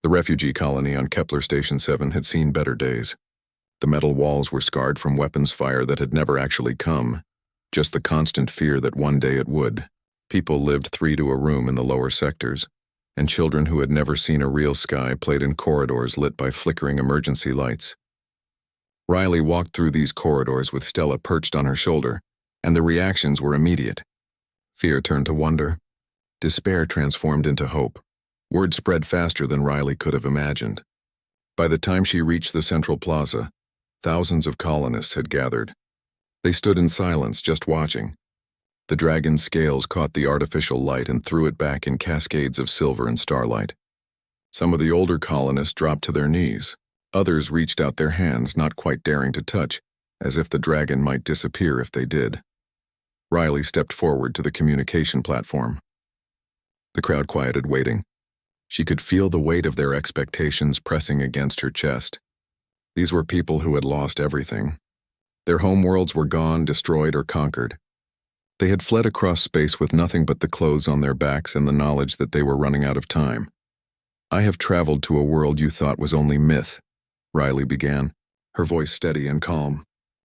The refugee colony on Kepler Station 7 had seen better days. The metal walls were scarred from weapons fire that had never actually come, just the constant fear that one day it would. People lived 3 to a room in the lower sectors, and children who had never seen a real sky played in corridors lit by flickering emergency lights. Riley walked through these corridors with Stella perched on her shoulder, and the reactions were immediate. Fear turned to wonder. Despair transformed into hope. Word spread faster than Riley could have imagined. By the time she reached the central plaza, thousands of colonists had gathered. They stood in silence, just watching. The dragon's scales caught the artificial light and threw it back in cascades of silver and starlight. Some of the older colonists dropped to their knees. Others reached out their hands, not quite daring to touch, as if the dragon might disappear if they did. Riley stepped forward to the communication platform. The crowd quieted, waiting. She could feel the weight of their expectations pressing against her chest. These were people who had lost everything. Their homeworlds were gone, destroyed, or conquered. They had fled across space with nothing but the clothes on their backs and the knowledge that they were running out of time. "I have traveled to a world you thought was only myth," Riley began, her voice steady and calm.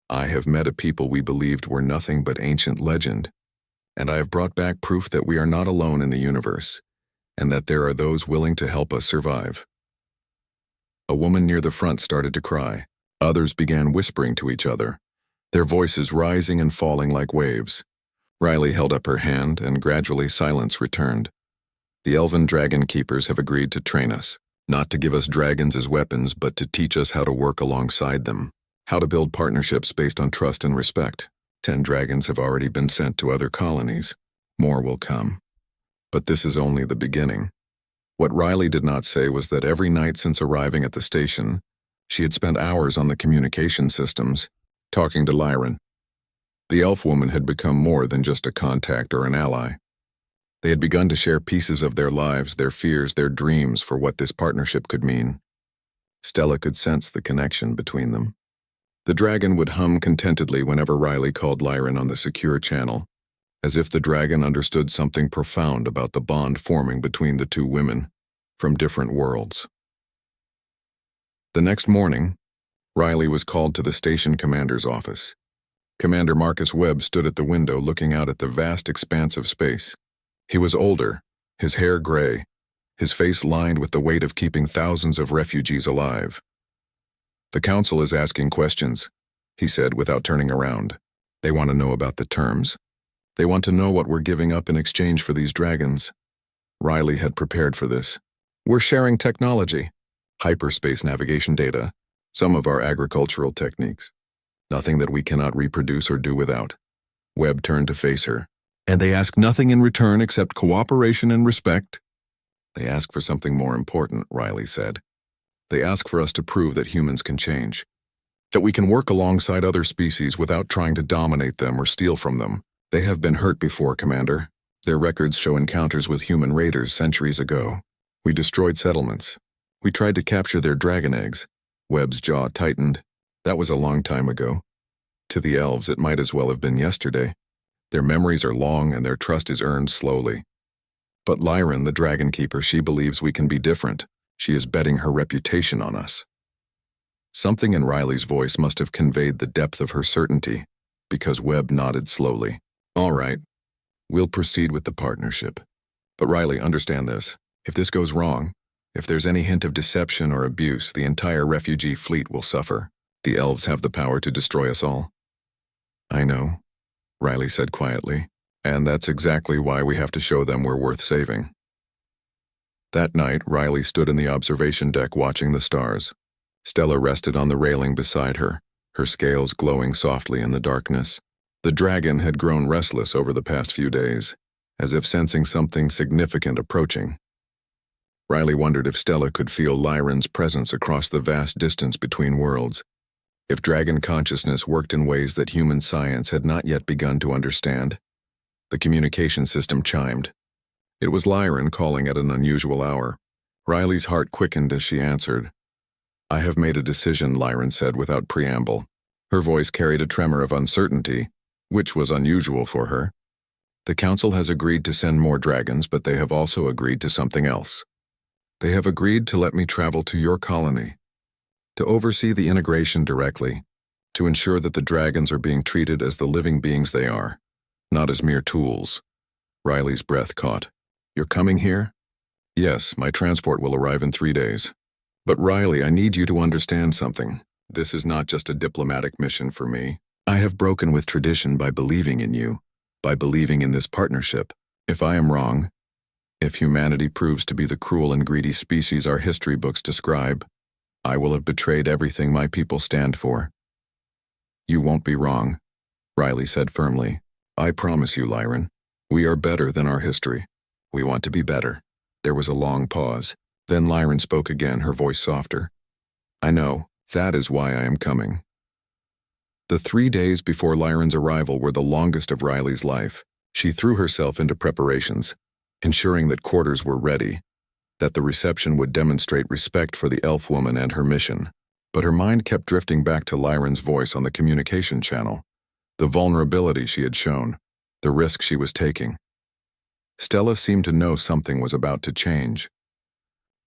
"I have met a people we believed were nothing but ancient legend, and I have brought back proof that we are not alone in the universe, and that there are those willing to help us survive." A woman near the front started to cry. Others began whispering to each other, their voices rising and falling like waves. Riley held up her hand, and gradually silence returned. "The elven dragon keepers have agreed to train us, not to give us dragons as weapons, but to teach us how to work alongside them, how to build partnerships based on trust and respect. 10 dragons have already been sent to other colonies. More will come. But this is only the beginning." What Riley did not say was that every night since arriving at the station, she had spent hours on the communication systems, talking to Lyran. The elf woman had become more than just a contact or an ally. They had begun to share pieces of their lives, their fears, their dreams for what this partnership could mean. Stella could sense the connection between them. The dragon would hum contentedly whenever Riley called Lyran on the secure channel, as if the dragon understood something profound about the bond forming between the two women from different worlds. The next morning, Riley was called to the station commander's office. Commander Marcus Webb stood at the window looking out at the vast expanse of space. He was older, his hair gray, his face lined with the weight of keeping thousands of refugees alive. "The council is asking questions," he said without turning around. "They want to know about the terms. They want to know what we're giving up in exchange for these dragons." Riley had prepared for this. "We're sharing technology, hyperspace navigation data, some of our agricultural techniques. Nothing that we cannot reproduce or do without." Webb turned to face her. "And they ask nothing in return except cooperation and respect?" "They ask for something more important," Riley said. "They ask for us to prove that humans can change, that we can work alongside other species without trying to dominate them or steal from them. They have been hurt before, Commander. Their records show encounters with human raiders centuries ago. We destroyed settlements. We tried to capture their dragon eggs." Webb's jaw tightened. That was a long time ago. To the elves, it might as well have been yesterday. Their memories are long and their trust is earned slowly. But Lyran, the dragon keeper, she believes we can be different. She is betting her reputation on us. Something in Riley's voice must have conveyed the depth of her certainty, because Webb nodded slowly. "All right, we'll proceed with the partnership. But Riley, understand this. If this goes wrong, if there's any hint of deception or abuse, the entire refugee fleet will suffer. The elves have the power to destroy us all." "I know," Riley said quietly, "and that's exactly why we have to show them we're worth saving." That night, Riley stood in the observation deck watching the stars. Stella rested on the railing beside her, her scales glowing softly in the darkness. The dragon had grown restless over the past few days, as if sensing something significant approaching. Riley wondered if Stella could feel Lyran's presence across the vast distance between worlds, if dragon consciousness worked in ways that human science had not yet begun to understand. The communication system chimed. It was Lyran calling at an unusual hour. Riley's heart quickened as she answered. "I have made a decision," Lyran said without preamble. Her voice carried a tremor of uncertainty, which was unusual for her. "The council has agreed to send more dragons, but they have also agreed to something else." They have agreed to let me travel to your colony, to oversee the integration directly, to ensure that the dragons are being treated as the living beings they are, not as mere tools. Riley's breath caught. You're coming here? Yes, my transport will arrive in 3 days. But Riley, I need you to understand something. This is not just a diplomatic mission for me. I have broken with tradition by believing in you, by believing in this partnership. If I am wrong, if humanity proves to be the cruel and greedy species our history books describe, I will have betrayed everything my people stand for. You won't be wrong, Riley said firmly. I promise you, Lyran. We are better than our history. We want to be better. There was a long pause. Then Lyran spoke again, her voice softer. I know. That is why I am coming. The 3 days before Lyran's arrival were the longest of Riley's life. She threw herself into preparations, ensuring that quarters were ready, that the reception would demonstrate respect for the elf woman and her mission. But her mind kept drifting back to Lyran's voice on the communication channel, the vulnerability she had shown, the risk she was taking. Stella seemed to know something was about to change.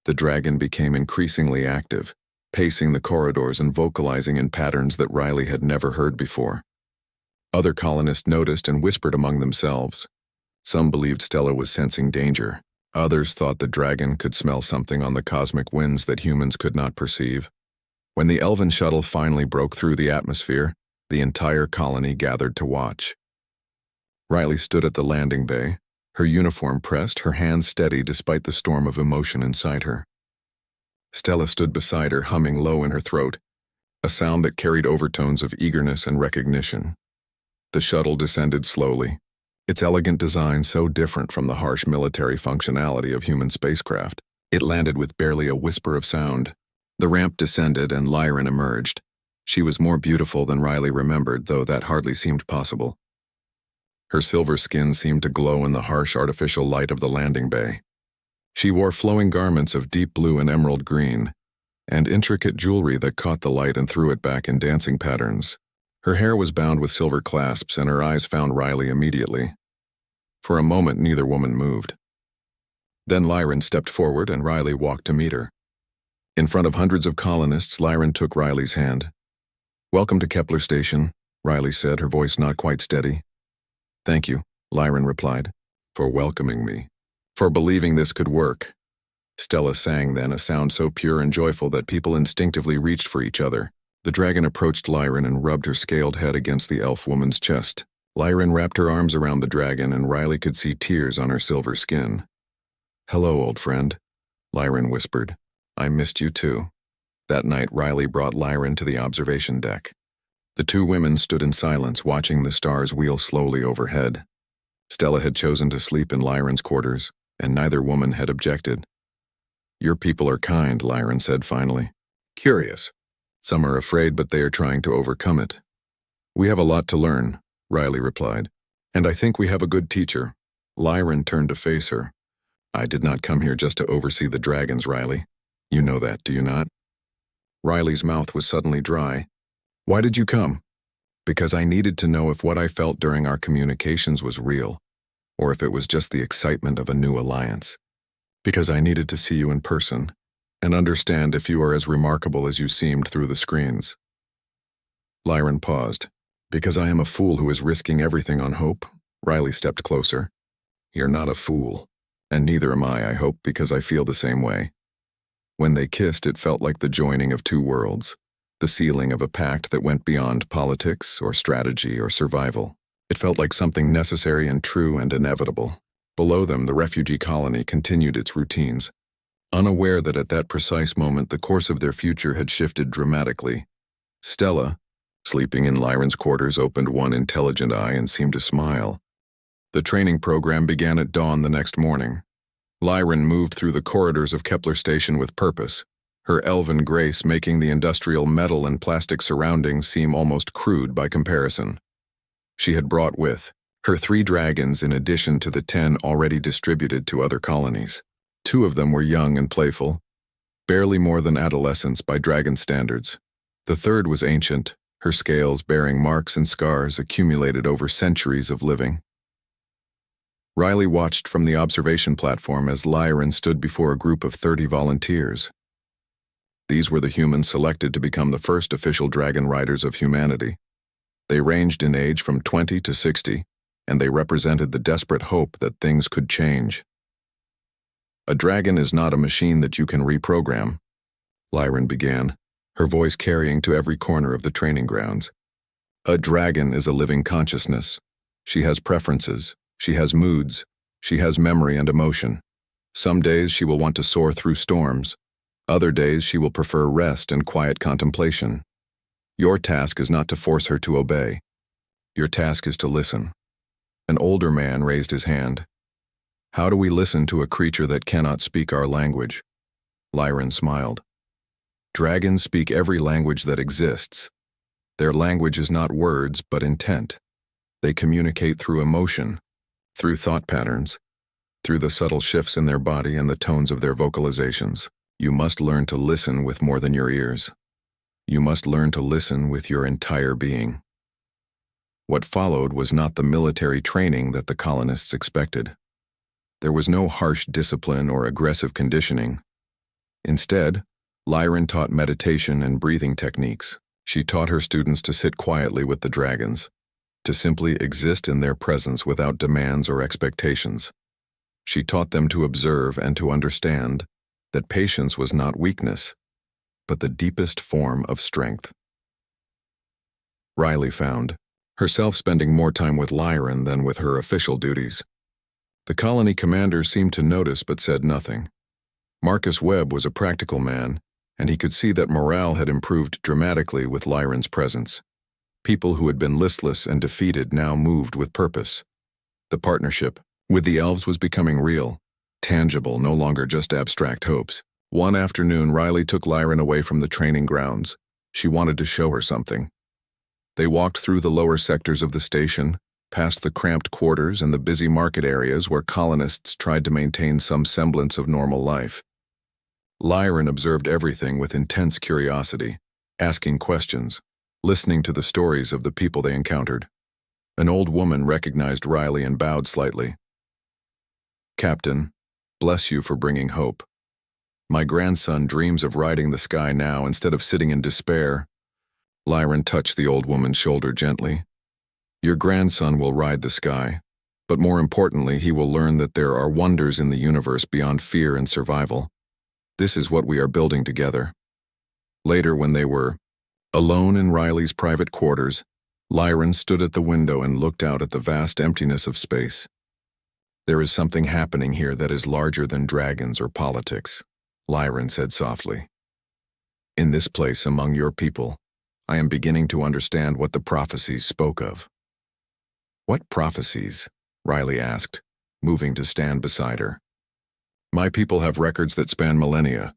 The dragon became increasingly active, pacing the corridors and vocalizing in patterns that Riley had never heard before. Other colonists noticed and whispered among themselves. Some believed Stella was sensing danger. Others thought the dragon could smell something on the cosmic winds that humans could not perceive. When the elven shuttle finally broke through the atmosphere, the entire colony gathered to watch. Riley stood at the landing bay, her uniform pressed, her hands steady despite the storm of emotion inside her. Stella stood beside her, humming low in her throat, a sound that carried overtones of eagerness and recognition. The shuttle descended slowly, its elegant design so different from the harsh military functionality of human spacecraft. It landed with barely a whisper of sound. The ramp descended and Lyran emerged. She was more beautiful than Riley remembered, though that hardly seemed possible. Her silver skin seemed to glow in the harsh artificial light of the landing bay. She wore flowing garments of deep blue and emerald green, and intricate jewelry that caught the light and threw it back in dancing patterns. Her hair was bound with silver clasps, and her eyes found Riley immediately. For a moment, neither woman moved. Then Lyran stepped forward, and Riley walked to meet her. In front of hundreds of colonists, Lyran took Riley's hand. Welcome to Kepler Station, Riley said, her voice not quite steady. Thank you, Lyran replied, for welcoming me. For believing this could work. Stella sang then, a sound so pure and joyful that people instinctively reached for each other. The dragon approached Lyran and rubbed her scaled head against the elf woman's chest. Lyran wrapped her arms around the dragon, and Riley could see tears on her silver skin. Hello, old friend, Lyran whispered. I missed you too. That night, Riley brought Lyran to the observation deck. The two women stood in silence, watching the stars wheel slowly overhead. Stella had chosen to sleep in Lyran's quarters, and neither woman had objected. Your people are kind, Lyran said finally. Curious. Some are afraid, but they are trying to overcome it. We have a lot to learn, Riley replied. And I think we have a good teacher. Lyran turned to face her. I did not come here just to oversee the dragons, Riley. You know that, do you not? Riley's mouth was suddenly dry. Why did you come? Because I needed to know if what I felt during our communications was real, or if it was just the excitement of a new alliance. Because I needed to see you in person, and understand if you are as remarkable as you seemed through the screens. Lyran paused. Because I am a fool who is risking everything on hope? Riley stepped closer. You're not a fool, and neither am I hope, because I feel the same way. When they kissed, it felt like the joining of two worlds, the sealing of a pact that went beyond politics or strategy or survival. It felt like something necessary and true and inevitable. Below them, the refugee colony continued its routines, unaware that at that precise moment the course of their future had shifted dramatically. Stella, sleeping in Lyran's quarters, opened one intelligent eye and seemed to smile. The training program began at dawn the next morning. Lyran moved through the corridors of Kepler Station with purpose, her elven grace making the industrial metal and plastic surroundings seem almost crude by comparison. She had brought with her 3 dragons in addition to the 10 already distributed to other colonies. 2 of them were young and playful, barely more than adolescents by dragon standards. The third was ancient, her scales bearing marks and scars accumulated over centuries of living. Riley watched from the observation platform as Lyran stood before a group of 30 volunteers. These were the humans selected to become the first official dragon riders of humanity. They ranged in age from 20 to 60, and they represented the desperate hope that things could change. A dragon is not a machine that you can reprogram, Lyran began, her voice carrying to every corner of the training grounds. A dragon is a living consciousness. She has preferences, she has moods, she has memory and emotion. Some days she will want to soar through storms. Other days she will prefer rest and quiet contemplation. Your task is not to force her to obey. Your task is to listen. An older man raised his hand. How do we listen to a creature that cannot speak our language? Lyran smiled. Dragons speak every language that exists. Their language is not words, but intent. They communicate through emotion, through thought patterns, through the subtle shifts in their body and the tones of their vocalizations. You must learn to listen with more than your ears. You must learn to listen with your entire being. What followed was not the military training that the colonists expected. There was no harsh discipline or aggressive conditioning. Instead, Lyran taught meditation and breathing techniques. She taught her students to sit quietly with the dragons, to simply exist in their presence without demands or expectations. She taught them to observe and to understand that patience was not weakness, but the deepest form of strength. Riley found herself spending more time with Lyran than with her official duties. The colony commander seemed to notice but said nothing. Marcus Webb was a practical man, and he could see that morale had improved dramatically with Lyran's presence. People who had been listless and defeated now moved with purpose. The partnership with the elves was becoming real, tangible, no longer just abstract hopes. One afternoon, Riley took Lyran away from the training grounds. She wanted to show her something. They walked through the lower sectors of the station, past the cramped quarters and the busy market areas where colonists tried to maintain some semblance of normal life. Lyran observed everything with intense curiosity, asking questions, listening to the stories of the people they encountered. An old woman recognized Riley and bowed slightly. Captain, bless you for bringing hope. My grandson dreams of riding the sky now instead of sitting in despair. Lyran touched the old woman's shoulder gently. Your grandson will ride the sky, but more importantly, he will learn that there are wonders in the universe beyond fear and survival. This is what we are building together. Later, when they were alone in Riley's private quarters, Lyran stood at the window and looked out at the vast emptiness of space. There is something happening here that is larger than dragons or politics, Lyran said softly. In this place among your people, I am beginning to understand what the prophecies spoke of. What prophecies? Riley asked, moving to stand beside her. My people have records that span millennia.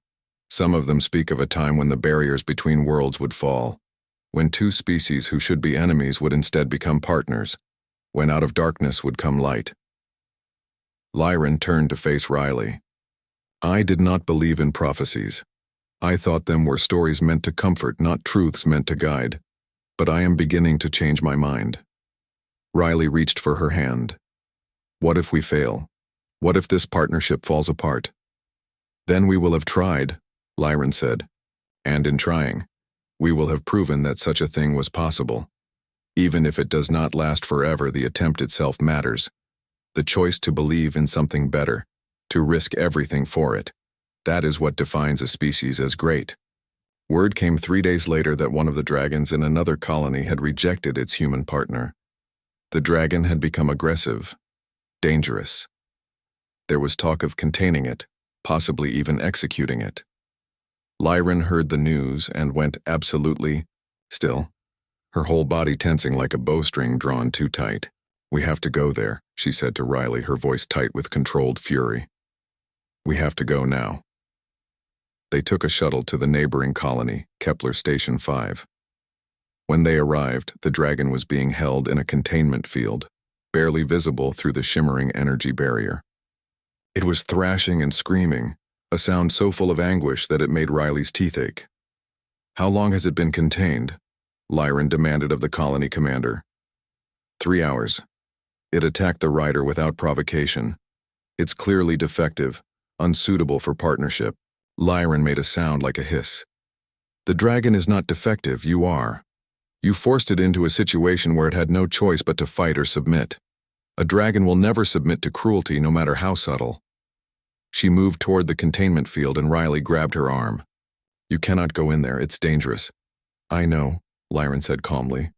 Some of them speak of a time when the barriers between worlds would fall, when two species who should be enemies would instead become partners, when out of darkness would come light. Lyran turned to face Riley. I did not believe in prophecies. I thought them were stories meant to comfort, not truths meant to guide. But I am beginning to change my mind. Riley reached for her hand. What if we fail? What if this partnership falls apart? Then we will have tried, Lyran said. And in trying, we will have proven that such a thing was possible. Even if it does not last forever, the attempt itself matters. The choice to believe in something better, to risk everything for it. That is what defines a species as great. Word came 3 days later that one of the dragons in another colony had rejected its human partner. The dragon had become aggressive, dangerous. There was talk of containing it, possibly even executing it. Lyran heard the news and went absolutely still, her whole body tensing like a bowstring drawn too tight. We have to go there, she said to Riley, her voice tight with controlled fury. We have to go now. They took a shuttle to the neighboring colony, Kepler Station 5. When they arrived, the dragon was being held in a containment field, barely visible through the shimmering energy barrier. It was thrashing and screaming, a sound so full of anguish that it made Riley's teeth ache. How long has it been contained? Lyran demanded of the colony commander. 3 hours. It attacked the rider without provocation. It's clearly defective, unsuitable for partnership. Lyran made a sound like a hiss. The dragon is not defective, you are. You forced it into a situation where it had no choice but to fight or submit. A dragon will never submit to cruelty, no matter how subtle. She moved toward the containment field and Riley grabbed her arm. You cannot go in there, it's dangerous. I know, Lyran said calmly.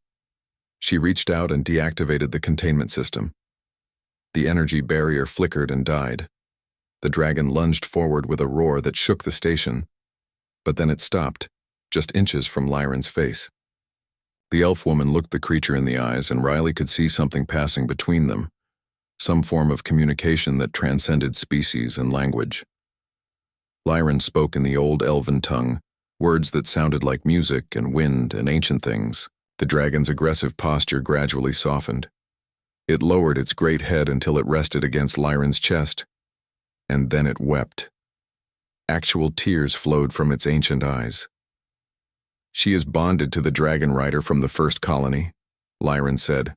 She reached out and deactivated the containment system. The energy barrier flickered and died. The dragon lunged forward with a roar that shook the station. But then it stopped, just inches from Lyran's face. The elf woman looked the creature in the eyes and Riley could see something passing between them, some form of communication that transcended species and language. Lyran spoke in the old elven tongue, words that sounded like music and wind and ancient things. The dragon's aggressive posture gradually softened. It lowered its great head until it rested against Lyran's chest, and then it wept. Actual tears flowed from its ancient eyes. She is bonded to the dragon rider from the first colony, Lyran said,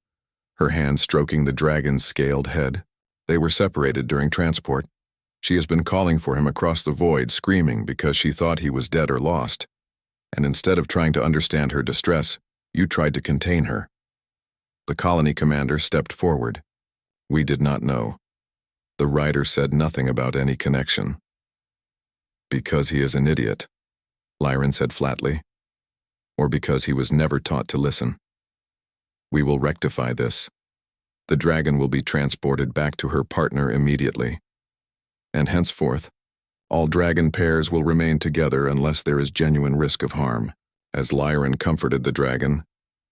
her hand stroking the dragon's scaled head. They were separated during transport. She has been calling for him across the void, screaming because she thought he was dead or lost. And instead of trying to understand her distress, you tried to contain her. The colony commander stepped forward. We did not know. The rider said nothing about any connection. Because he is an idiot, Lyran said flatly. Or because he was never taught to listen. We will rectify this. The dragon will be transported back to her partner immediately. And henceforth, all dragon pairs will remain together unless there is genuine risk of harm. As Lyran comforted the dragon,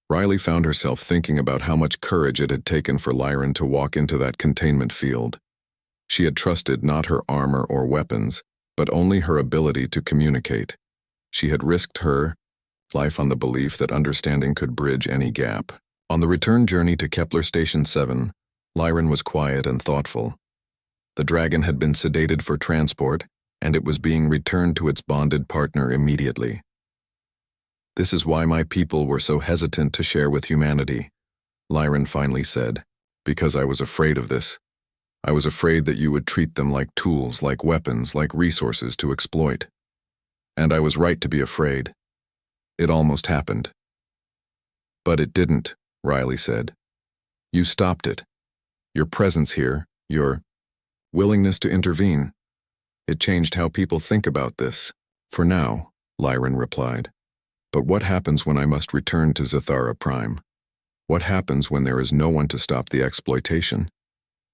Riley found herself thinking about how much courage it had taken for Lyran to walk into that containment field. She had trusted not her armor or weapons, but only her ability to communicate. She had risked her life on the belief that understanding could bridge any gap. On the return journey to Kepler Station 7, Lyran was quiet and thoughtful. The dragon had been sedated for transport, and it was being returned to its bonded partner immediately. This is why my people were so hesitant to share with humanity, Lyran finally said, because I was afraid of this. I was afraid that you would treat them like tools, like weapons, like resources to exploit. And I was right to be afraid. It almost happened. But it didn't, Riley said. You stopped it. Your presence here, your willingness to intervene. It changed how people think about this. For now, Lyran replied. But what happens when I must return to Zathara Prime? What happens when there is no one to stop the exploitation?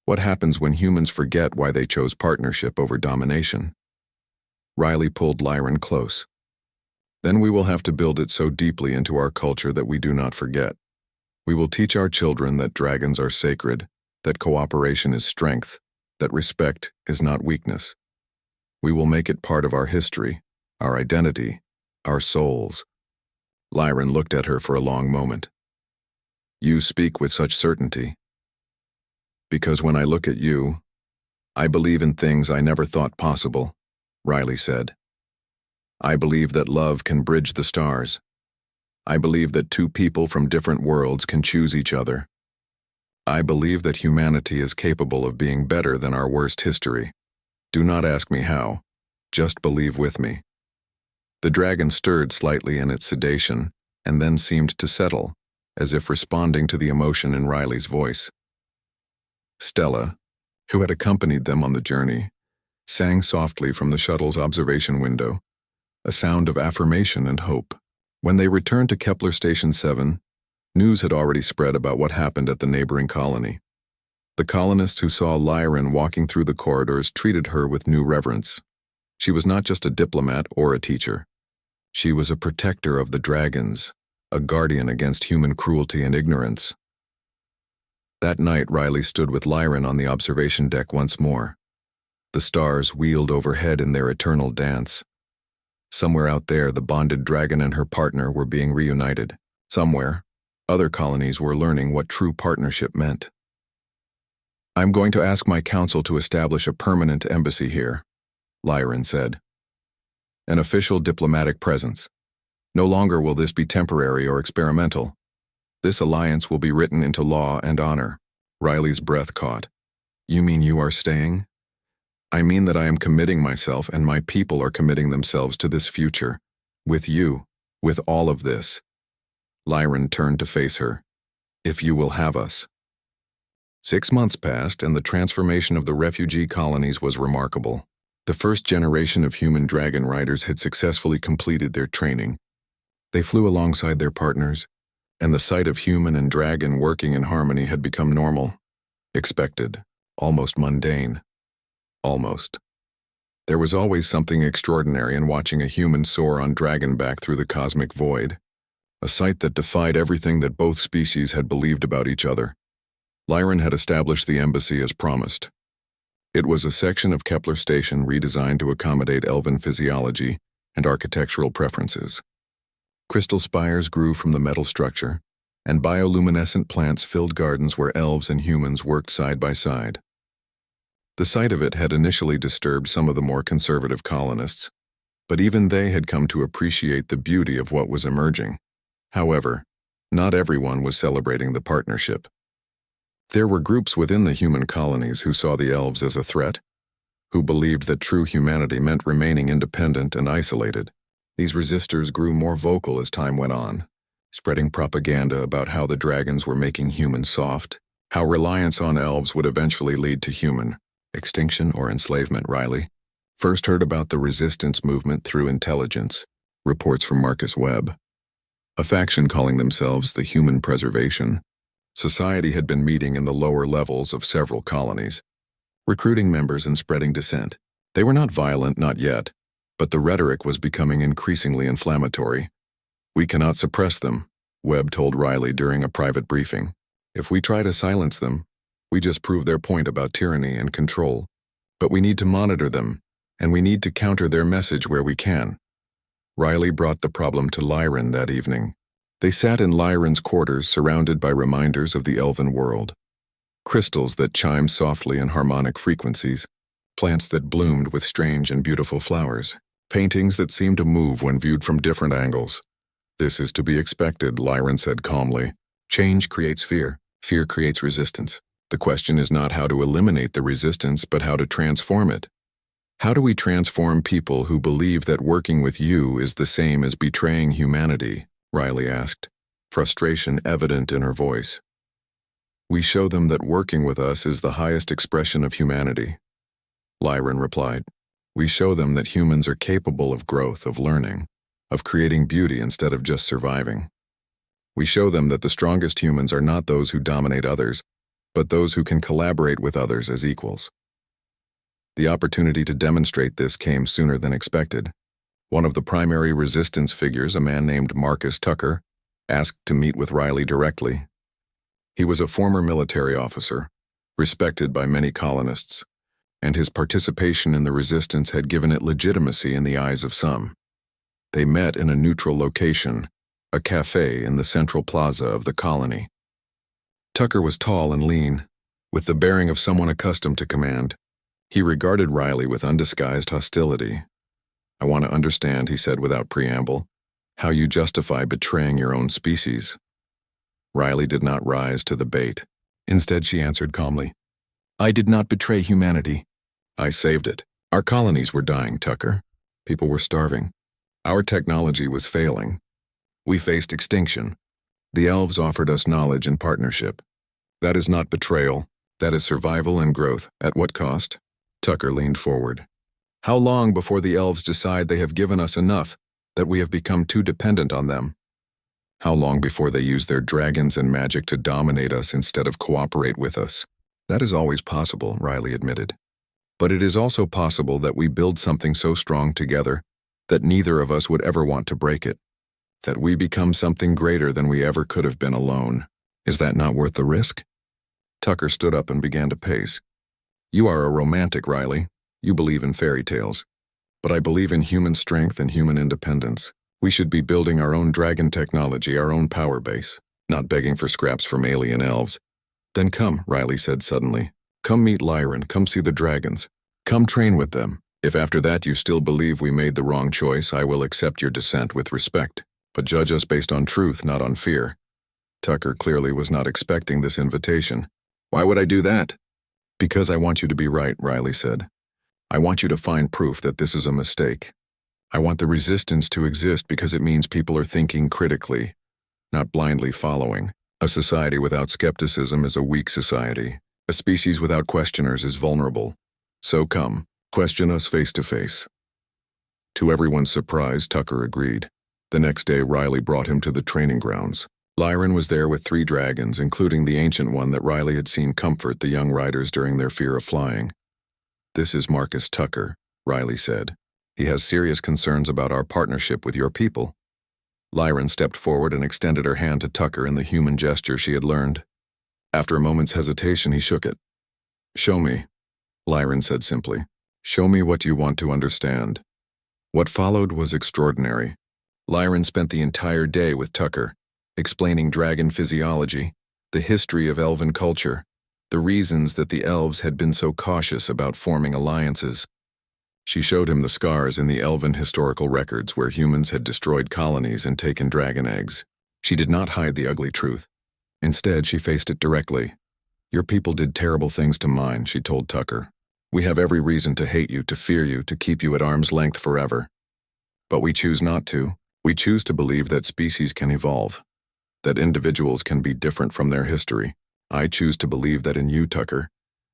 What happens when humans forget why they chose partnership over domination? Riley pulled Lyran close. Then we will have to build it so deeply into our culture that we do not forget. We will teach our children that dragons are sacred, that cooperation is strength, that respect is not weakness. We will make it part of our history, our identity, our souls. Lyran looked at her for a long moment. You speak with such certainty. Because when I look at you, I believe in things I never thought possible, Riley said. I believe that love can bridge the stars. I believe that two people from different worlds can choose each other. I believe that humanity is capable of being better than our worst history. Do not ask me how, just believe with me. The dragon stirred slightly in its sedation and then seemed to settle, as if responding to the emotion in Riley's voice. Stella, who had accompanied them on the journey, sang softly from the shuttle's observation window, a sound of affirmation and hope. When they returned to Kepler Station 7, news had already spread about what happened at the neighboring colony. The colonists who saw Lyran walking through the corridors treated her with new reverence. She was not just a diplomat or a teacher. She was a protector of the dragons, a guardian against human cruelty and ignorance. That night, Riley stood with Lyran on the observation deck once more. The stars wheeled overhead in their eternal dance. Somewhere out there, the bonded dragon and her partner were being reunited. Somewhere, other colonies were learning what true partnership meant. I'm going to ask my council to establish a permanent embassy here, Lyran said. An official diplomatic presence. No longer will this be temporary or experimental. This alliance will be written into law and honor. Riley's breath caught. You mean you are staying? I mean that I am committing myself and my people are committing themselves to this future. With you. With all of this. Lyran turned to face her. If you will have us. 6 months passed and the transformation of the refugee colonies was remarkable. The first generation of human dragon riders had successfully completed their training. They flew alongside their partners, and the sight of human and dragon working in harmony had become normal, expected, almost mundane. Almost. There was always something extraordinary in watching a human soar on dragonback through the cosmic void, a sight that defied everything that both species had believed about each other. Lyran had established the embassy as promised. It was a section of Kepler Station redesigned to accommodate elven physiology and architectural preferences. Crystal spires grew from the metal structure, and bioluminescent plants filled gardens where elves and humans worked side by side. The sight of it had initially disturbed some of the more conservative colonists, but even they had come to appreciate the beauty of what was emerging. However, not everyone was celebrating the partnership. There were groups within the human colonies who saw the elves as a threat, who believed that true humanity meant remaining independent and isolated. These resistors grew more vocal as time went on, spreading propaganda about how the dragons were making humans soft, how reliance on elves would eventually lead to human extinction or enslavement. Riley first heard about the resistance movement through intelligence, reports from Marcus Webb. A faction calling themselves the Human Preservation Society had been meeting in the lower levels of several colonies, recruiting members and spreading dissent. They were not violent, not yet, but the rhetoric was becoming increasingly inflammatory. We cannot suppress them, Webb told Riley during a private briefing. If we try to silence them, we just prove their point about tyranny and control. But we need to monitor them, and we need to counter their message where we can. Riley brought the problem to Lyran that evening. They sat in Lyran's quarters surrounded by reminders of the elven world. Crystals that chimed softly in harmonic frequencies, plants that bloomed with strange and beautiful flowers, paintings that seemed to move when viewed from different angles. This is to be expected, Lyran said calmly. Change creates fear. Fear creates resistance. The question is not how to eliminate the resistance, but how to transform it. How do we transform people who believe that working with you is the same as betraying humanity? Riley asked, frustration evident in her voice. We show them that working with us is the highest expression of humanity. Lyran replied, we show them that humans are capable of growth, of learning, of creating beauty instead of just surviving. We show them that the strongest humans are not those who dominate others, but those who can collaborate with others as equals. The opportunity to demonstrate this came sooner than expected. One of the primary resistance figures, a man named Marcus Tucker, asked to meet with Riley directly. He was a former military officer, respected by many colonists, and his participation in the resistance had given it legitimacy in the eyes of some. They met in a neutral location, a cafe in the central plaza of the colony. Tucker was tall and lean, with the bearing of someone accustomed to command. He regarded Riley with undisguised hostility. I want to understand, he said without preamble, how you justify betraying your own species. Riley did not rise to the bait. Instead, she answered calmly, I did not betray humanity. I saved it. Our colonies were dying, Tucker. People were starving. Our technology was failing. We faced extinction. The elves offered us knowledge and partnership. That is not betrayal. That is survival and growth. At what cost? Tucker leaned forward. How long before the elves decide they have given us enough, that we have become too dependent on them? How long before they use their dragons and magic to dominate us instead of cooperate with us? That is always possible, Riley admitted. But it is also possible that we build something so strong together that neither of us would ever want to break it. That we become something greater than we ever could have been alone. Is that not worth the risk? Tucker stood up and began to pace. You are a romantic, Riley. You believe in fairy tales. But I believe in human strength and human independence. We should be building our own dragon technology, our own power base, not begging for scraps from alien elves. Then come, Riley said suddenly. Come meet Lyran, come see the dragons. Come train with them. If after that you still believe we made the wrong choice, I will accept your dissent with respect. But judge us based on truth, not on fear. Tucker clearly was not expecting this invitation. Why would I do that? Because I want you to be right, Riley said. I want you to find proof that this is a mistake. I want the resistance to exist because it means people are thinking critically, not blindly following. A society without skepticism is a weak society. A species without questioners is vulnerable. So come, question us face to face. To everyone's surprise, Tucker agreed. The next day, Riley brought him to the training grounds. Lyran was there with 3 dragons, including the ancient one that Riley had seen comfort the young riders during their fear of flying. This is Marcus Tucker, Riley said. He has serious concerns about our partnership with your people. Lyran stepped forward and extended her hand to Tucker in the human gesture she had learned. After a moment's hesitation, he shook it. Show me, Lyran said simply. Show me what you want to understand. What followed was extraordinary. Lyran spent the entire day with Tucker, explaining dragon physiology, the history of elven culture, the reasons that the elves had been so cautious about forming alliances. She showed him the scars in the elven historical records where humans had destroyed colonies and taken dragon eggs. She did not hide the ugly truth. Instead, she faced it directly. Your people did terrible things to mine, she told Tucker. We have every reason to hate you, to fear you, to keep you at arm's length forever. But we choose not to. We choose to believe that species can evolve, that individuals can be different from their history. I choose to believe that in you, Tucker,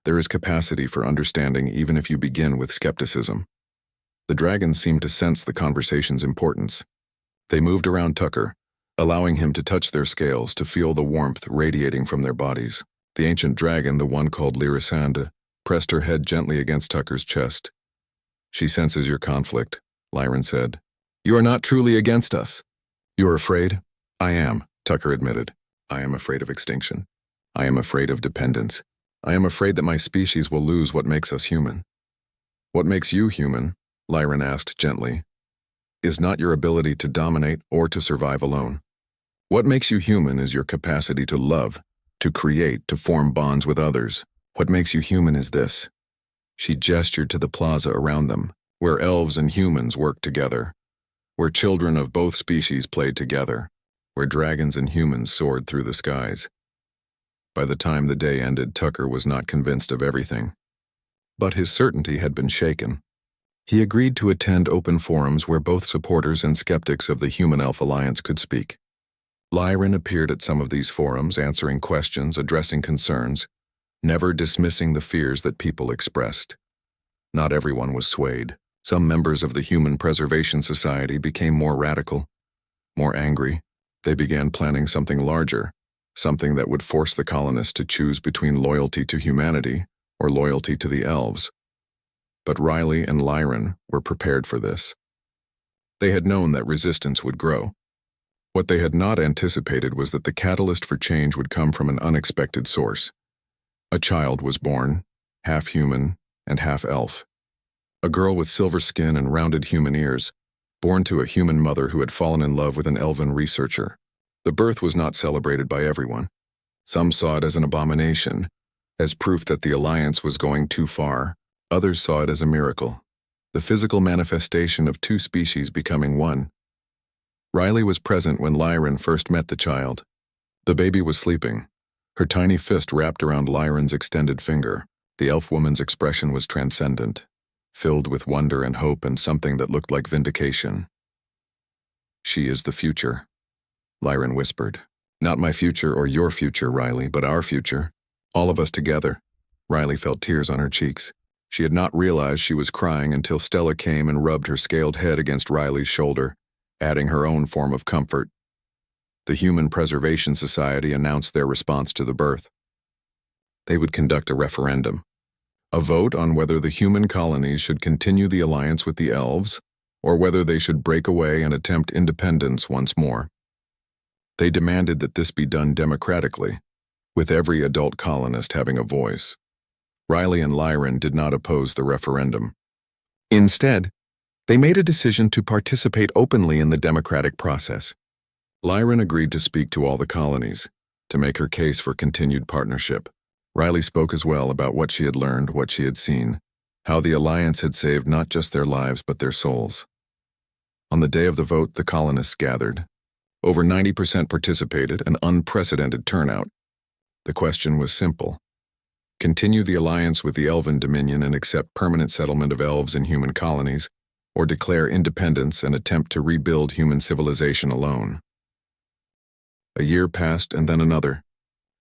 there is capacity for understanding even if you begin with skepticism. The dragons seemed to sense the conversation's importance. They moved around Tucker, allowing him to touch their scales, to feel the warmth radiating from their bodies. The ancient dragon, the one called Lyrisanda, pressed her head gently against Tucker's chest. She senses your conflict, Lyran said. You are not truly against us. You are afraid? I am, Tucker admitted. I am afraid of extinction. I am afraid of dependence. I am afraid that my species will lose what makes us human. What makes you human, Lyran asked gently, is not your ability to dominate or to survive alone. What makes you human is your capacity to love, to create, to form bonds with others. What makes you human is this. She gestured to the plaza around them, where elves and humans worked together, where children of both species played together, where dragons and humans soared through the skies. By the time the day ended, Tucker was not convinced of everything. But his certainty had been shaken. He agreed to attend open forums where both supporters and skeptics of the Human-Elf Alliance could speak. Lyran appeared at some of these forums, answering questions, addressing concerns, never dismissing the fears that people expressed. Not everyone was swayed. Some members of the Human Preservation Society became more radical, more angry. They began planning something larger, something that would force the colonists to choose between loyalty to humanity or loyalty to the elves. But Riley and Lyran were prepared for this. They had known that resistance would grow. What they had not anticipated was that the catalyst for change would come from an unexpected source. A child was born, half human and half elf. A girl with silver skin and rounded human ears, born to a human mother who had fallen in love with an elven researcher. The birth was not celebrated by everyone. Some saw it as an abomination, as proof that the alliance was going too far. Others saw it as a miracle, the physical manifestation of 2 species becoming one. Riley was present when Lyran first met the child. The baby was sleeping, her tiny fist wrapped around Lyran's extended finger. The elf woman's expression was transcendent, filled with wonder and hope and something that looked like vindication. She is the future, Lyran whispered. Not my future or your future, Riley, but our future. All of us together. Riley felt tears on her cheeks. She had not realized she was crying until Stella came and rubbed her scaled head against Riley's shoulder, adding her own form of comfort. The Human Preservation Society announced their response to the birth. They would conduct a referendum, a vote on whether the human colonies should continue the alliance with the elves or whether they should break away and attempt independence once more. They demanded that this be done democratically, with every adult colonist having a voice. Riley and Lyran did not oppose the referendum. Instead, they made a decision to participate openly in the democratic process. Lyran agreed to speak to all the colonies, to make her case for continued partnership. Riley spoke as well about what she had learned, what she had seen, how the alliance had saved not just their lives but their souls. On the day of the vote, the colonists gathered. Over 90% participated, an unprecedented turnout. The question was simple. Continue the alliance with the Elven Dominion and accept permanent settlement of elves in human colonies, or declare independence and attempt to rebuild human civilization alone. A year passed and then another.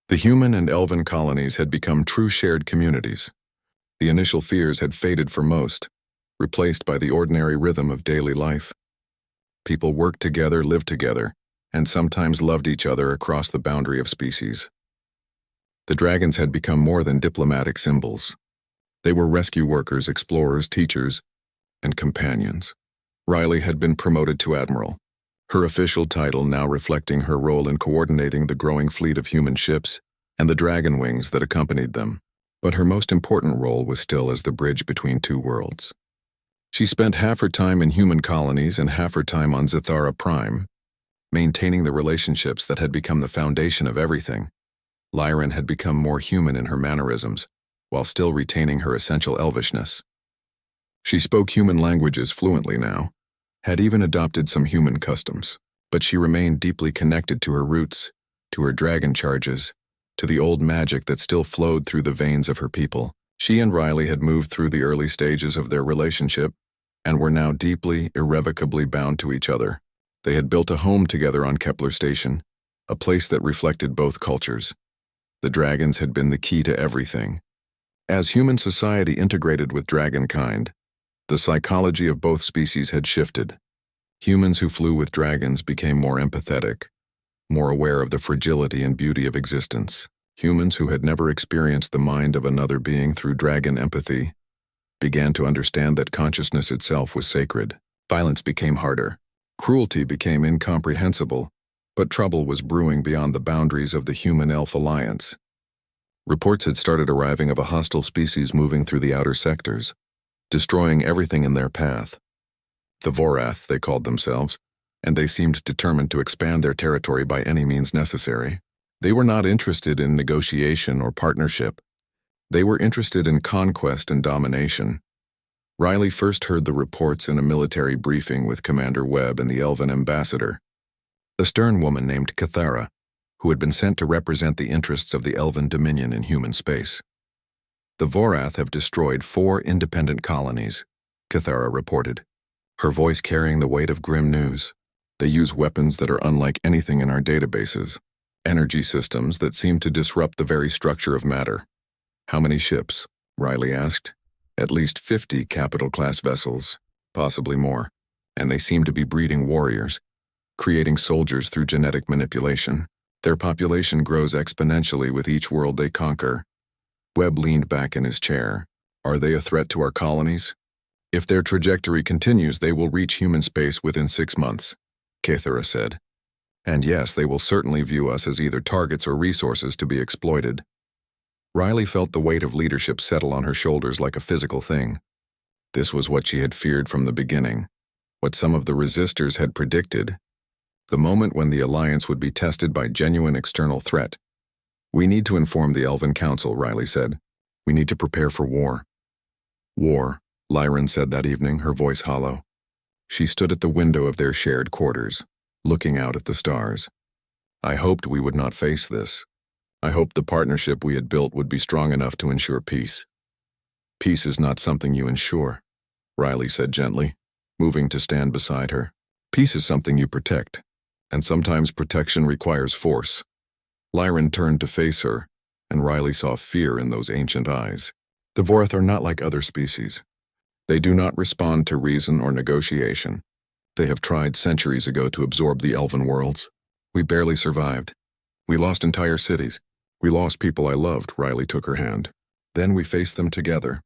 The human and elven colonies had become true shared communities. The initial fears had faded for most, replaced by the ordinary rhythm of daily life. People worked together, lived together, and sometimes loved each other across the boundary of species. The dragons had become more than diplomatic symbols. They were rescue workers, explorers, teachers, and companions. Riley had been promoted to admiral, her official title now reflecting her role in coordinating the growing fleet of human ships and the dragon wings that accompanied them. But her most important role was still as the bridge between two worlds. She spent half her time in human colonies and half her time on Zithara Prime, maintaining the relationships that had become the foundation of everything. Lyran had become more human in her mannerisms, while still retaining her essential elvishness. She spoke human languages fluently now, had even adopted some human customs, but she remained deeply connected to her roots, to her dragon charges, to the old magic that still flowed through the veins of her people. She and Riley had moved through the early stages of their relationship and were now deeply, irrevocably bound to each other. They had built a home together on Kepler Station, a place that reflected both cultures. The dragons had been the key to everything. As human society integrated with dragonkind, the psychology of both species had shifted. Humans who flew with dragons became more empathetic, more aware of the fragility and beauty of existence. Humans who had never experienced the mind of another being through dragon empathy began to understand that consciousness itself was sacred. Violence became harder. Cruelty became incomprehensible, but trouble was brewing beyond the boundaries of the human-elf alliance. Reports had started arriving of a hostile species moving through the outer sectors, destroying everything in their path. The Vorath, they called themselves, and they seemed determined to expand their territory by any means necessary. They were not interested in negotiation or partnership. They were interested in conquest and domination. Riley first heard the reports in a military briefing with Commander Webb and the Elven ambassador, a stern woman named Cathara, who had been sent to represent the interests of the Elven Dominion in human space. The Vorath have destroyed 4 independent colonies, Cathara reported, her voice carrying the weight of grim news. They use weapons that are unlike anything in our databases, energy systems that seem to disrupt the very structure of matter. How many ships? Riley asked. At least 50 capital-class vessels, possibly more, and they seem to be breeding warriors, creating soldiers through genetic manipulation. Their population grows exponentially with each world they conquer. Webb leaned back in his chair. Are they a threat to our colonies? If their trajectory continues, they will reach human space within 6 months, Cathara said. And yes, they will certainly view us as either targets or resources to be exploited. Riley felt the weight of leadership settle on her shoulders like a physical thing. This was what she had feared from the beginning, what some of the resistors had predicted, the moment when the Alliance would be tested by genuine external threat. We need to inform the Elven Council, Riley said. We need to prepare for war. War, Lyran said that evening, her voice hollow. She stood at the window of their shared quarters, looking out at the stars. I hoped we would not face this. I hoped the partnership we had built would be strong enough to ensure peace. Peace is not something you ensure, Riley said gently, moving to stand beside her. Peace is something you protect, and sometimes protection requires force. Lyran turned to face her, and Riley saw fear in those ancient eyes. The Vorath are not like other species. They do not respond to reason or negotiation. They have tried centuries ago to absorb the elven worlds. We barely survived. We lost entire cities. We lost people I loved, Riley took her hand. Then we faced them together.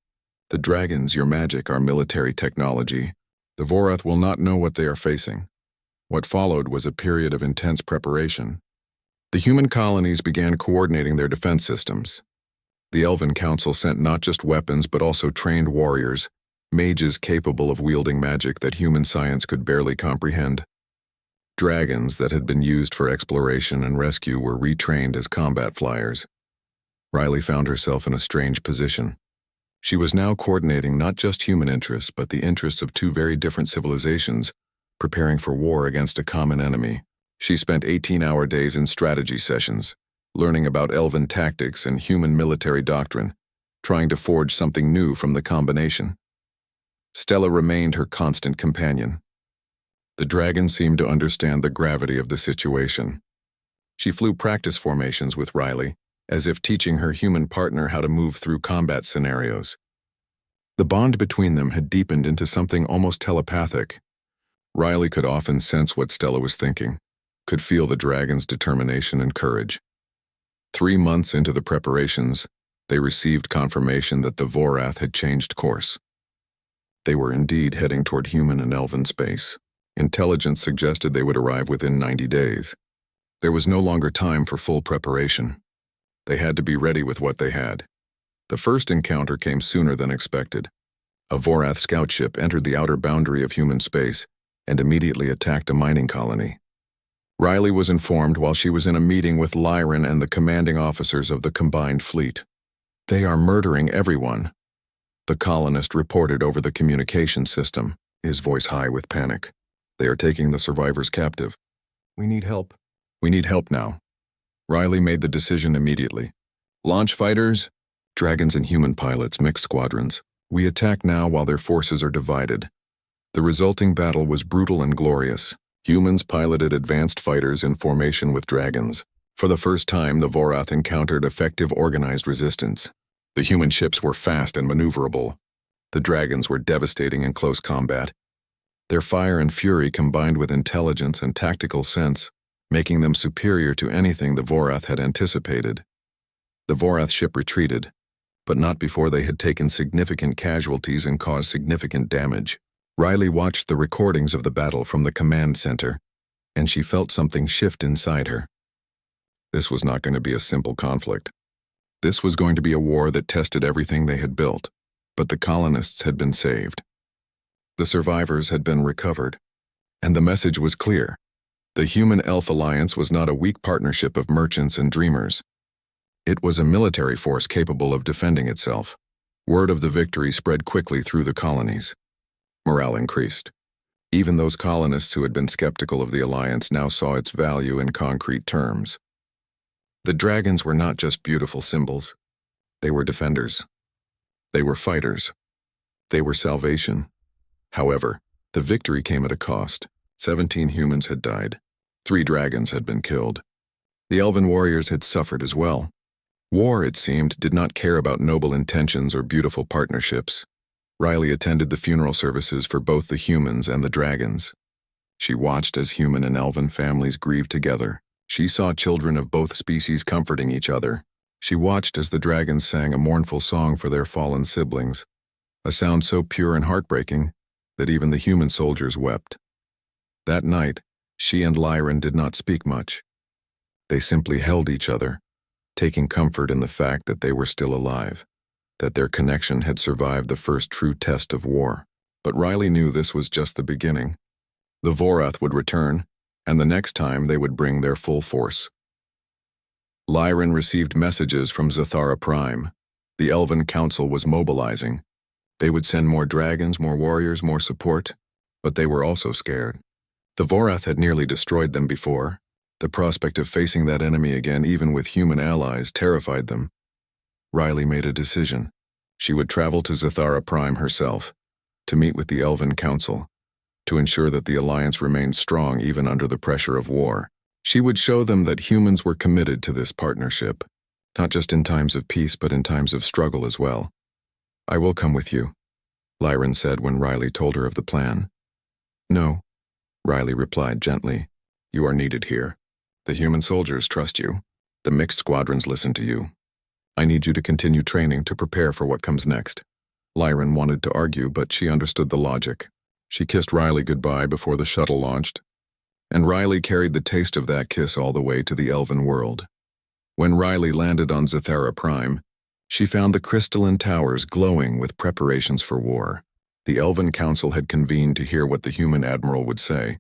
The dragons, your magic, our military technology. The Vorath will not know what they are facing. What followed was a period of intense preparation. The human colonies began coordinating their defense systems. The Elven Council sent not just weapons but also trained warriors, mages capable of wielding magic that human science could barely comprehend. Dragons that had been used for exploration and rescue were retrained as combat flyers. Riley found herself in a strange position. She was now coordinating not just human interests but the interests of 2 very different civilizations, preparing for war against a common enemy. She spent 18-hour days in strategy sessions, learning about elven tactics and human military doctrine. trying to forge something new from the combination. Stella remained her constant companion. The dragon seemed to understand the gravity of the situation. She flew practice formations with Riley, as if teaching her human partner how to move through combat scenarios. The bond between them had deepened into something almost telepathic. Riley could often sense what Stella was thinking, could feel the dragon's determination and courage. 3 months into the preparations, they received confirmation that the Vorath had changed course. They were indeed heading toward human and elven space. Intelligence suggested they would arrive within 90 days. There was no longer time for full preparation. They had to be ready with what they had. The first encounter came sooner than expected. A Vorath scout ship entered the outer boundary of human space and immediately attacked a mining colony. Riley was informed while she was in a meeting with Lyran and the commanding officers of the combined fleet. "They are murdering everyone," the colonist reported over the communication system, his voice high with panic. "They are taking the survivors captive. We need help. We need help now." Riley made the decision immediately. "Launch fighters, dragons and human pilots, mixed squadrons. We attack now while their forces are divided." The resulting battle was brutal and glorious. Humans piloted advanced fighters in formation with dragons. For the first time, the Vorath encountered effective organized resistance. The human ships were fast and maneuverable. The dragons were devastating in close combat. Their fire and fury combined with intelligence and tactical sense, making them superior to anything the Vorath had anticipated. The Vorath ship retreated, but not before they had taken significant casualties and caused significant damage. Riley watched the recordings of the battle from the command center, and she felt something shift inside her. This was not going to be a simple conflict. This was going to be a war that tested everything they had built, but the colonists had been saved. The survivors had been recovered, and the message was clear. The Human-Elf Alliance was not a weak partnership of merchants and dreamers. It was a military force capable of defending itself. Word of the victory spread quickly through the colonies. Morale increased. Even those colonists who had been skeptical of the alliance now saw its value in concrete terms. The dragons were not just beautiful symbols. They were defenders. They were fighters. They were salvation. However, the victory came at a cost. 17 humans had died. 3 dragons had been killed. The elven warriors had suffered as well. War, it seemed, did not care about noble intentions or beautiful partnerships. Riley attended the funeral services for both the humans and the dragons. She watched as human and elven families grieved together. She saw children of both species comforting each other. She watched as the dragons sang a mournful song for their fallen siblings, a sound so pure and heartbreaking that even the human soldiers wept. That night, she and Lyran did not speak much. They simply held each other, taking comfort in the fact that they were still alive, that their connection had survived the first true test of war. But Riley knew this was just the beginning. The Vorath would return, and the next time they would bring their full force. Lyran received messages from Zathara Prime. The Elven Council was mobilizing. They would send more dragons, more warriors, more support, but they were also scared. The Vorath had nearly destroyed them before. The prospect of facing that enemy again, even with human allies, terrified them. Riley made a decision. She would travel to Zathara Prime herself, to meet with the Elven Council, to ensure that the alliance remained strong even under the pressure of war. She would show them that humans were committed to this partnership, not just in times of peace but in times of struggle as well. "I will come with you," Lyran said when Riley told her of the plan. "No," Riley replied gently. "You are needed here. The human soldiers trust you. The mixed squadrons listen to you. I need you to continue training to prepare for what comes next." Lyran wanted to argue, but she understood the logic. She kissed Riley goodbye before the shuttle launched, and Riley carried the taste of that kiss all the way to the elven world. When Riley landed on Zathara Prime, she found the crystalline towers glowing with preparations for war. The Elven Council had convened to hear what the human admiral would say.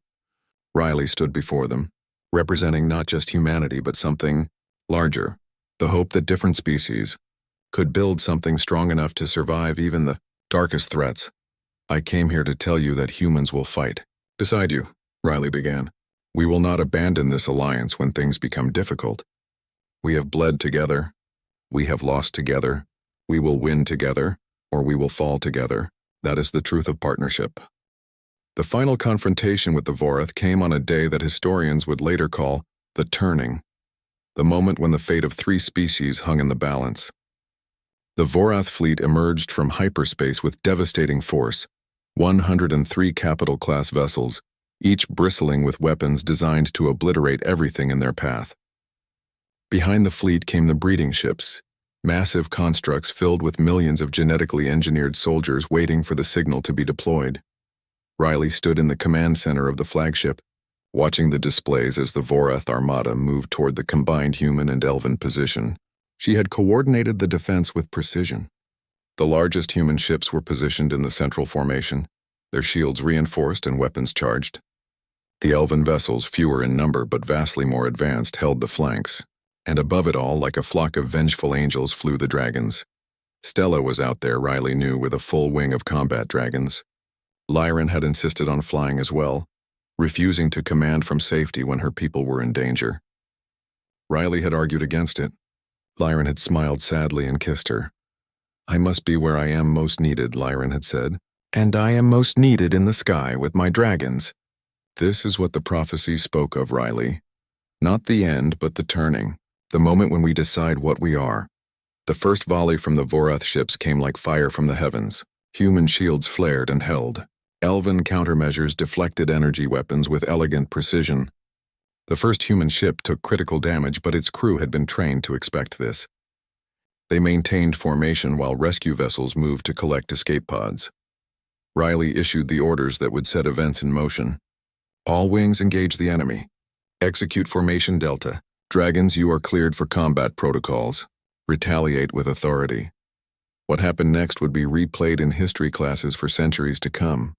Riley stood before them, representing not just humanity but something larger, the hope that different species could build something strong enough to survive even the darkest threats. "I came here to tell you that humans will fight beside you," Riley began. "We will not abandon this alliance when things become difficult. We have bled together. We have lost together, We will win together, or we will fall together. That is the truth of partnership. The final confrontation with the Vorath came on a day that historians would later call the Turning, the moment when the fate of 3 species hung in the balance. The Vorath fleet emerged from hyperspace with devastating force, 103 capital-class vessels, each bristling with weapons designed to obliterate everything in their path. Behind the fleet came the breeding ships, massive constructs filled with millions of genetically engineered soldiers waiting for the signal to be deployed. Riley stood in the command center of the flagship, watching the displays as the Vorath armada moved toward the combined human and elven position. She had coordinated the defense with precision. The largest human ships were positioned in the central formation, their shields reinforced and weapons charged. The elven vessels, fewer in number but vastly more advanced, held the flanks, and above it all, like a flock of vengeful angels, flew the dragons. Stella was out there, Riley knew, with a full wing of combat dragons. Lyran had insisted on flying as well, refusing to command from safety when her people were in danger. Riley had argued against it. Lyran had smiled sadly and kissed her. "I must be where I am most needed," Lyran had said, "and I am most needed in the sky with my dragons." This is what the prophecy spoke of, Riley. Not the end, but the turning, the moment when we decide what we are. The first volley from the Vorath ships came like fire from the heavens. Human shields flared and held. Elven countermeasures deflected energy weapons with elegant precision. The first human ship took critical damage, but its crew had been trained to expect this. They maintained formation while rescue vessels moved to collect escape pods. Riley issued the orders that would set events in motion. All wings engage the enemy. Execute formation Delta. Dragons, you are cleared for combat protocols. Retaliate with authority. What happened next would be replayed in history classes for centuries to come.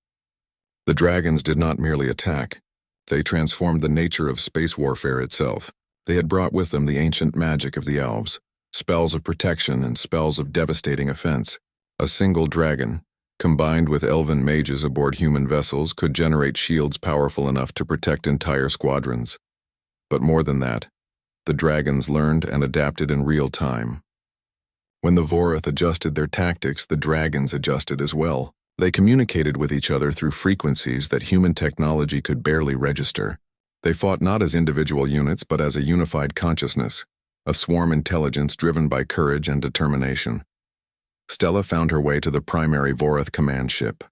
The dragons did not merely attack. They transformed the nature of space warfare itself. They had brought with them the ancient magic of the elves, spells of protection and spells of devastating offense. A single dragon, combined with elven mages aboard human vessels, could generate shields powerful enough to protect entire squadrons. But more than that, the dragons learned and adapted in real time. When the Vorath adjusted their tactics, the dragons adjusted as well. They communicated with each other through frequencies that human technology could barely register. They fought not as individual units, but as a unified consciousness, a swarm intelligence driven by courage and determination. Stella found her way to the primary Vorath command ship.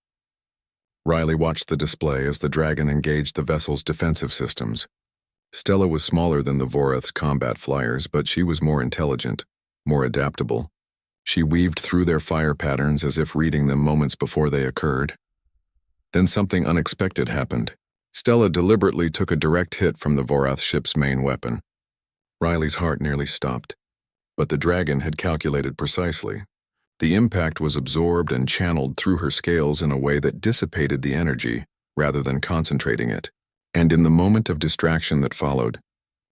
Riley watched the display as the dragon engaged the vessel's defensive systems. Stella was smaller than the Vorath's combat flyers, but she was more intelligent, more adaptable. She weaved through their fire patterns as if reading them moments before they occurred. Then something unexpected happened. Stella deliberately took a direct hit from the Vorath ship's main weapon. Riley's heart nearly stopped, but the dragon had calculated precisely. The impact was absorbed and channeled through her scales in a way that dissipated the energy rather than concentrating it. And in the moment of distraction that followed,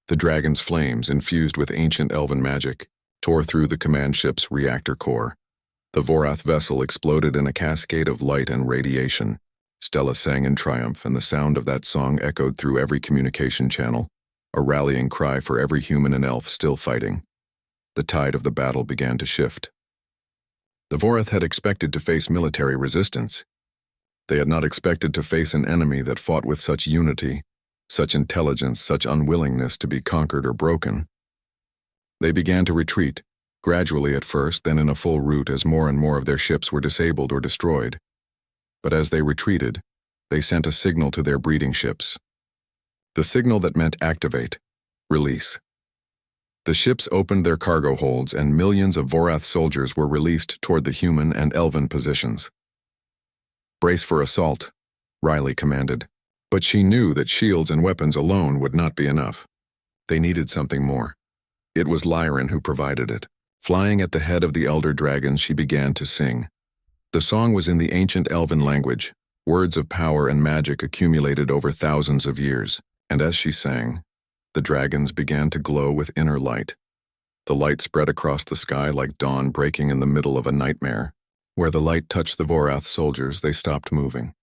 the dragon's flames, infused with ancient elven magic, tore through the command ship's reactor core. The Vorath vessel exploded in a cascade of light and radiation. Stella sang in triumph, and the sound of that song echoed through every communication channel, a rallying cry for every human and elf still fighting. The tide of the battle began to shift. The Vorath had expected to face military resistance. They had not expected to face an enemy that fought with such unity, such intelligence, such unwillingness to be conquered or broken. They began to retreat, gradually at first, then in a full rout as more and more of their ships were disabled or destroyed. But as they retreated, they sent a signal to their breeding ships. The signal that meant activate, release. The ships opened their cargo holds and millions of Vorath soldiers were released toward the human and elven positions. "Brace for assault," Riley commanded. But she knew that shields and weapons alone would not be enough. They needed something more. It was Lyran who provided it. Flying at the head of the elder dragons, she began to sing. The song was in the ancient elven language, words of power and magic accumulated over thousands of years, and as she sang, the dragons began to glow with inner light. The light spread across the sky like dawn breaking in the middle of a nightmare. Where the light touched the Vorath soldiers, they stopped moving.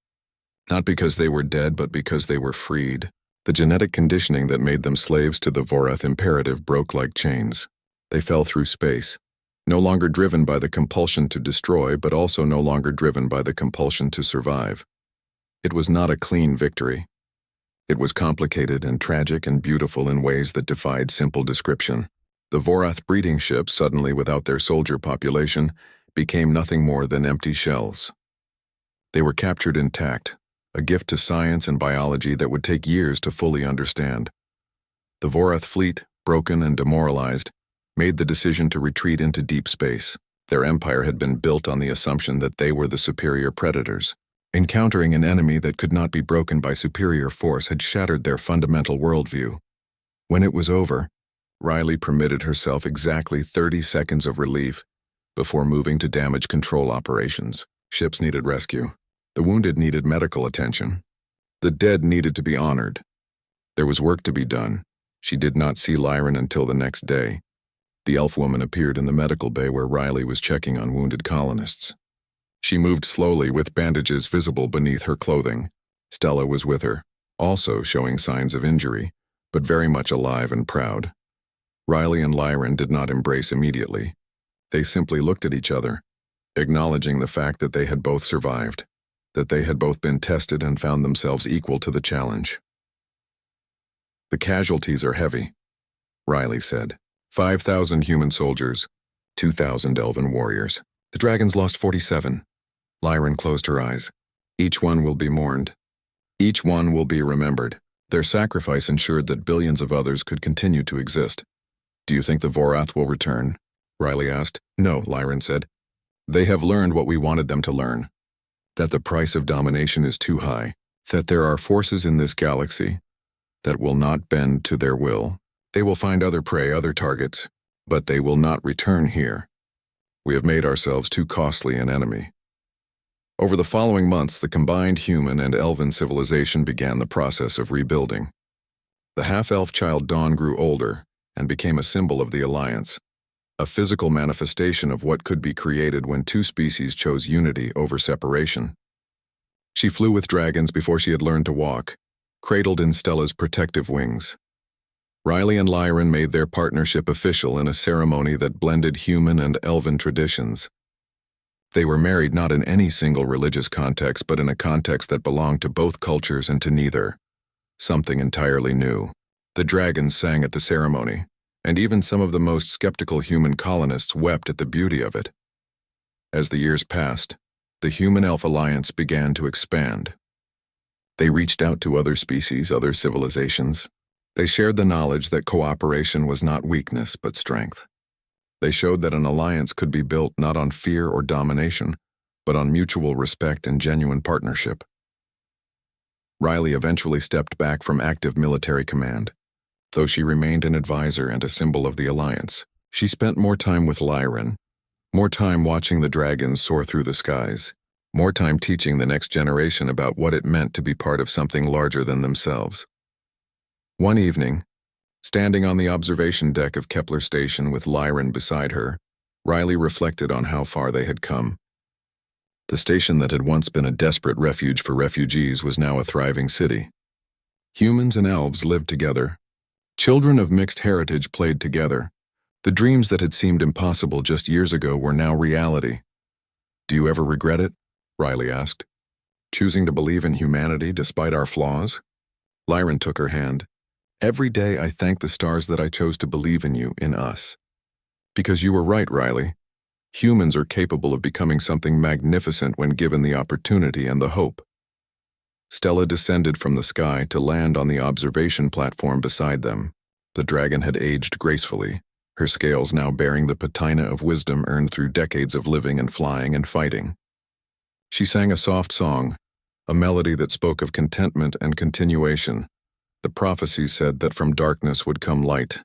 Not because they were dead, but because they were freed. The genetic conditioning that made them slaves to the Vorath imperative broke like chains. They fell through space, No longer driven by the compulsion to destroy, but also no longer driven by the compulsion to survive. It was not a clean victory. It was complicated and tragic and beautiful in ways that defied simple description. The Vorath breeding ships, suddenly without their soldier population, became nothing more than empty shells. They were captured intact, a gift to science and biology that would take years to fully understand. The Vorath fleet, broken and demoralized, made the decision to retreat into deep space. Their empire had been built on the assumption that they were the superior predators. Encountering an enemy that could not be broken by superior force had shattered their fundamental worldview. When it was over, Riley permitted herself exactly 30 seconds of relief before moving to damage control operations. Ships needed rescue. The wounded needed medical attention. The dead needed to be honored. There was work to be done. She did not see Lyran until the next day. The elf woman appeared in the medical bay where Riley was checking on wounded colonists. She moved slowly with bandages visible beneath her clothing. Stella was with her, also showing signs of injury, but very much alive and proud. Riley and Lyran did not embrace immediately. They simply looked at each other, acknowledging the fact that they had both survived, that they had both been tested and found themselves equal to the challenge. "The casualties are heavy," Riley said. 5,000 human soldiers, 2,000 elven warriors. The dragons lost 47. Lyran closed her eyes. Each one will be mourned. Each one will be remembered. Their sacrifice ensured that billions of others could continue to exist. "Do you think the Vorath will return?" Riley asked. "No," Lyran said. "They have learned what we wanted them to learn. That the price of domination is too high. That there are forces in this galaxy that will not bend to their will. They will find other prey, other targets, but they will not return here. We have made ourselves too costly an enemy." Over the following months, the combined human and elven civilization began the process of rebuilding. The half-elf child Dawn grew older and became a symbol of the alliance, a physical manifestation of what could be created when two species chose unity over separation. She flew with dragons before she had learned to walk, cradled in Stella's protective wings. Riley and Lyran made their partnership official in a ceremony that blended human and elven traditions. They were married not in any single religious context, but in a context that belonged to both cultures and to neither. Something entirely new. The dragons sang at the ceremony, and even some of the most skeptical human colonists wept at the beauty of it. As the years passed, the human-elf alliance began to expand. They reached out to other species, other civilizations. They shared the knowledge that cooperation was not weakness, but strength. They showed that an alliance could be built not on fear or domination, but on mutual respect and genuine partnership. Riley eventually stepped back from active military command. Though she remained an advisor and a symbol of the alliance, she spent more time with Lyran, more time watching the dragons soar through the skies, more time teaching the next generation about what it meant to be part of something larger than themselves. One evening, standing on the observation deck of Kepler Station with Lyran beside her, Riley reflected on how far they had come. The station that had once been a desperate refuge for refugees was now a thriving city. Humans and elves lived together. Children of mixed heritage played together. The dreams that had seemed impossible just years ago were now reality. "Do you ever regret it?" Riley asked. "Choosing to believe in humanity despite our flaws?" Lyran took her hand. "Every day I thank the stars that I chose to believe in you, in us. Because you were right, Riley. Humans are capable of becoming something magnificent when given the opportunity and the hope." Stella descended from the sky to land on the observation platform beside them. The dragon had aged gracefully, her scales now bearing the patina of wisdom earned through decades of living and flying and fighting. She sang a soft song, a melody that spoke of contentment and continuation. "The prophecies said that from darkness would come light,"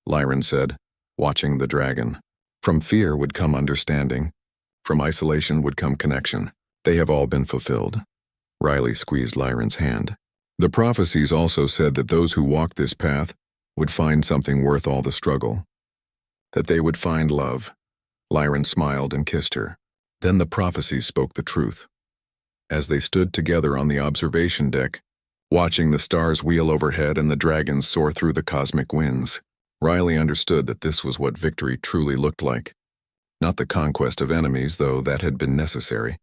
Lyran said, watching the dragon. "From fear would come understanding. From isolation would come connection. They have all been fulfilled." Riley squeezed Lyran's hand. "The prophecies also said that those who walked this path would find something worth all the struggle. That they would find love." Lyran smiled and kissed her. Then the prophecies spoke the truth. As they stood together on the observation deck, watching the stars wheel overhead and the dragons soar through the cosmic winds, Riley understood that this was what victory truly looked like. Not the conquest of enemies, though that had been necessary.